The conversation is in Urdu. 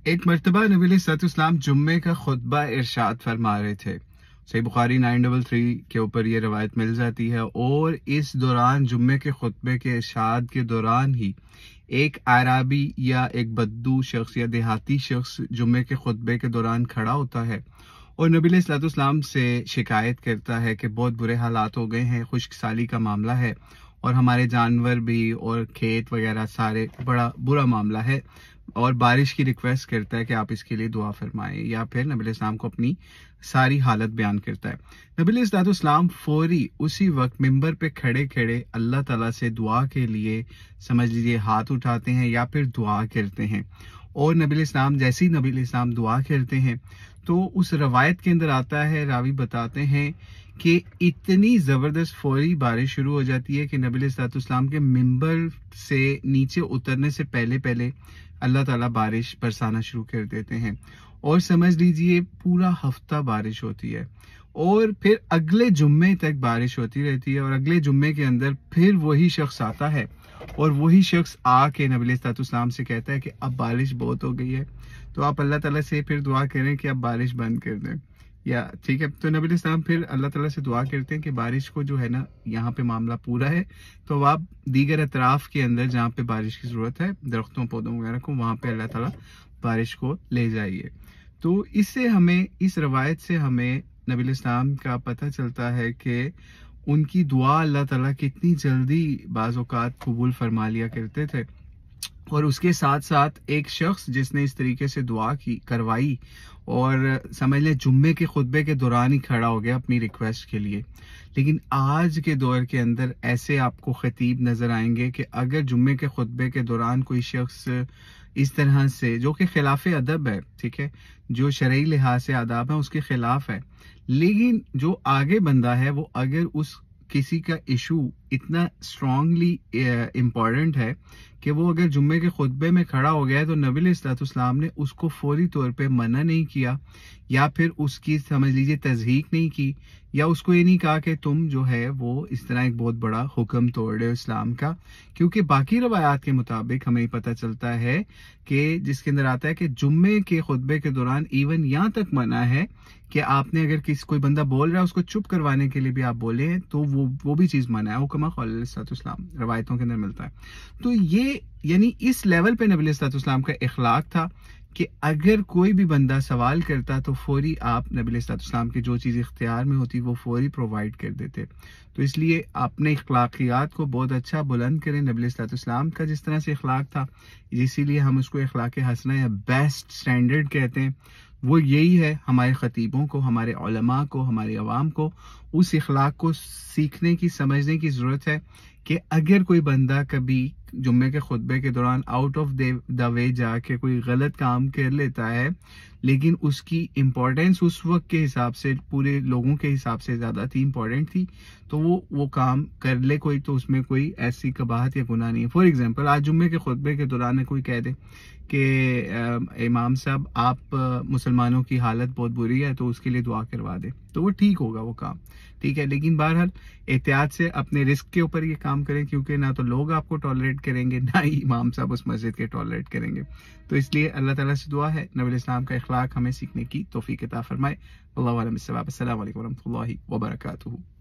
ایک مرتبہ نبی علیہ الصلوۃ والسلام جمعے کا خطبہ ارشاد فرما رہے تھے۔ صحیح بخاری 933 کے اوپر یہ روایت مل جاتی ہے، اور اس دوران جمعے کے خطبے کے ارشاد کے دوران ہی ایک اعرابی یا ایک بدو شخص یا دیہاتی شخص جمعے کے خطبے کے دوران کھڑا ہوتا ہے اور نبی علیہ الصلوۃ والسلام سے شکایت کرتا ہے کہ بہت برے حالات ہو گئے ہیں، خشک سالی کا معاملہ ہے اور ہمارے جانور بھی اور کھیت وغیرہ سارے بڑا برا معاملہ ہے، اور بارش کی ریکویسٹ کرتا ہے کہ آپ اس کے لیے دعا فرمائیں، یا پھر نبی علیہ السلام کو اپنی ساری حالت بیان کرتا ہے۔ نبی علیہ الصلوۃ والسلام فوری اسی وقت ممبر پہ کھڑے کھڑے اللہ تعالیٰ سے دعا کے لیے سمجھ لیجیے ہاتھ اٹھاتے ہیں یا پھر دعا کرتے ہیں، اور نبی علیہ السلام جیسے ہی نبی علیہ السلام دعا کرتے ہیں تو اس روایت کے اندر آتا ہے، راوی بتاتے ہیں کہ اتنی زبردست فوری بارش شروع ہو جاتی ہے کہ نبی علیہ الصلوۃ والسلام کے ممبر سے نیچے اترنے سے پہلے اللہ تعالیٰ بارش برسانا شروع کر دیتے ہیں، اور سمجھ لیجئے پورا ہفتہ بارش ہوتی ہے، اور پھر اگلے جمعے تک بارش ہوتی رہتی ہے، اور اگلے جمعے کے اندر پھر وہی شخص آتا ہے اور وہی شخص آ کے نبی علیہ الصلوۃ والسلام سے کہتا ہے کہ اب بارش بہت ہو گئی ہے، تو آپ اللہ تعالیٰ سے پھر دعا کریں کہ اب بارش بند کر دیں، یا ٹھیک ہے۔ تو نبی علیہ السلام پھر اللہ تعالیٰ سے دعا کرتے ہیں کہ بارش کو جو ہے نا یہاں پہ معاملہ پورا ہے، تو آپ دیگر اطراف کے اندر جہاں پہ بارش کی ضرورت ہے، درختوں پودوں وغیرہ کو، وہاں پہ اللہ تعالیٰ بارش کو لے جائیے۔ تو اس روایت سے ہمیں نبی علیہ السلام کا پتہ چلتا ہے کہ ان کی دعا اللہ تعالیٰ کتنی جلدی بعض اوقات قبول فرما لیا کرتے تھے، اور اس کے ساتھ ساتھ ایک شخص جس نے اس طریقے سے دعا کروائی اور سمجھ لیں جمعے کے خطبے کے دوران ہی کھڑا ہو گیا اپنی ریکویسٹ کے لیے۔ لیکن آج کے دور کے اندر ایسے آپ کو خطیب نظر آئیں گے کہ اگر جمعے کے خطبے کے دوران کوئی شخص اس طرح سے، جو کہ خلاف ادب ہے، ٹھیک ہے، جو شرعی لحاظ سے آداب ہے اس کے خلاف ہے، لیکن جو آگے بندہ ہے وہ اگر اس کسی کا ایشو اتنا اسٹرانگلی امپورٹنٹ ہے کہ وہ اگر جمعے کے خطبے میں کھڑا ہو گیا ہے، تو نبی علیہ الصلوۃ والسلام نے اس کو فوری طور پہ منع نہیں کیا، یا پھر اس کی سمجھ لیجیے تضحیق نہیں کی، یا اس کو یہ نہیں کہا کہ تم جو ہے وہ اس طرح ایک بہت بڑا حکم توڑ رہے ہو اسلام کا، کیونکہ باقی روایات کے مطابق ہمیں پتہ چلتا ہے کہ جس کے اندر آتا ہے کہ جمعے کے خطبے کے دوران ایون یہاں تک منع ہے کہ آپ نے اگر کوئی بندہ بول رہا ہے اس کو چپ کروانے کے لیے بھی آپ بولے ہیں تو وہ بھی چیز منع ہے، حکم قول علیہ الصلوۃ والسلام روایتوں کے اندر ملتا ہے۔ تو یہ یعنی اس لیول پہ نبی علیہ الصلوۃ والسلام کا اخلاق تھا کہ اگر کوئی بھی بندہ سوال کرتا تو فوری آپ نبی علیہ الصلوۃ والسلام کی جو چیز اختیار میں ہوتی وہ فوری پرووائڈ کر دیتے۔ تو اس لیے اپنے اخلاقیات کو بہت اچھا بلند کریں، نبی علیہ الصلوۃ والسلام کا جس طرح سے اخلاق تھا، اسی لیے ہم اس کو اخلاق حسنہ یا بیسٹ سٹینڈرڈ کہتے ہیں، وہ یہی ہے۔ ہمارے خطیبوں کو، ہمارے علماء کو، ہمارے عوام کو اس اخلاق کو سیکھنے کی، سمجھنے کی ضرورت ہے کہ اگر کوئی بندہ کبھی جمعے کے خطبے کے دوران آؤٹ آف دا وے جا کے کوئی غلط کام کر لیتا ہے، لیکن اس کی امپورٹنس اس وقت کے حساب سے پورے لوگوں کے حساب سے زیادہ تھی، امپورٹنٹ تھی، تو وہ کام کر لے کوئی، تو اس میں کوئی ایسی قباحت یا گناہ نہیں ہے۔ فار ایگزامپل آج جمعے کے خطبے کے دوران کوئی کہہ دے کہ امام صاحب آپ مسلمانوں کی حالت بہت بری ہے تو اس کے لیے دعا کروا دے، تو وہ ٹھیک ہوگا وہ کام، ٹھیک ہے، لیکن بہرحال احتیاط سے اپنے رزق کے اوپر یہ کام کریں، کیونکہ نہ تو لوگ آپ کو ٹالریٹ کریں گے، نہ ہی امام صاحب اس مسجد کے ٹالریٹ کریں گے۔ تو اس لیے اللہ تعالیٰ سے دعا ہے نبی علیہ السلام کا اخلاق ہمیں سیکھنے کی توفیق عطا فرمائے۔ اللہ علیہ وسلم۔ السلام علیکم ورحمۃ اللہ وبرکاتہ۔